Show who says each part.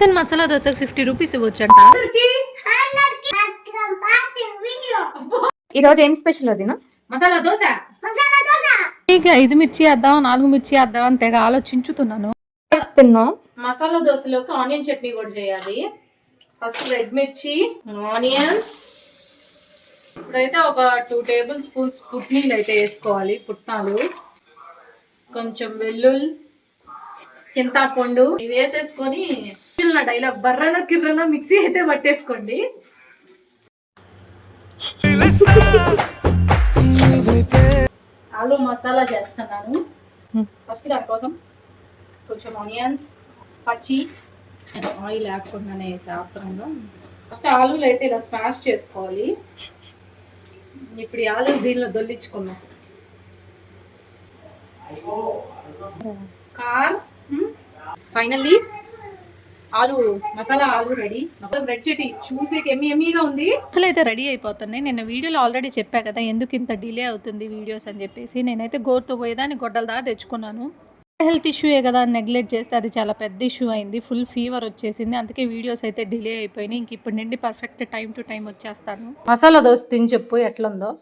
Speaker 1: Masala dosa 50 rupees ఇవ్వచ్చంట.
Speaker 2: ఈరోజు ఏం special వదినా?
Speaker 1: మసాలా దోశ. 5 మిర్చి వేద్దాం 4 మిర్చి వేద్దాం అని తెగ ఆలోచించుతున్నాను.
Speaker 2: చేస్తున్నాం.
Speaker 1: మసాలా దోశలోకి ఆనియన్ చట్నీ కూడా చేయాలి. ఫస్ట్ రెడ్ మిర్చి, ఆనియన్స్, ఇప్పుడైతే ఒక 2 టేబుల్ స్పూన్స్ పుట్నీలు అయితే వేసుకోవాలి. పుట్నాలు, కొంచెం వెల్లుల్లి, చింతాపండు ఇవి వేసేసుకొని డైలాగ్ బర్రనో కిర్రనో మిక్సీ అయితే పట్టేసుకోండి. ఆలు మసాలా చేస్తున్నాను. ఫస్ట్ దానికోసం కొంచెం ఆనియన్స్, పచ్చి ఆయిల్ లేకుండానే వేసే ఆఫ్టర్గా ఫస్ట్ ఆలులు అయితే ఇలా స్మాష్ చేసుకోవాలి. ఇప్పుడు ఈ ఆలు దీనిలో దొల్లించుకున్నాం. ఫైనల్లీ మసాలా ఆలు రెడీ. రెడ్ చట్నీ చూసే ఎమ్మీగా ఉంది. అసలు అయితే రెడీ అయిపోతున్నాయి. నేను వీడియోలో ఆల్రెడీ చెప్పా కదా ఎందుకు ఇంత డిలే అవుతుంది వీడియోస్ అని చెప్పేసి. నేనైతే గోరుతో పోయేదాన్ని గొడ్డల దాకా తెచ్చుకున్నాను. హెల్త్ ఇష్యూయే కదా అని నెగ్లెక్ట్ చేస్తే అది చాలా పెద్ద ఇష్యూ అయింది. ఫుల్ ఫీవర్ వచ్చేసింది. అందుకే వీడియోస్ అయితే డిలే అయిపోయినాయి. ఇంక ఇప్పుడు నుండి పర్ఫెక్ట్ టైం టు టైం వచ్చేస్తాను. మసాలా దోశ తిని చెప్పు ఎట్లుందో.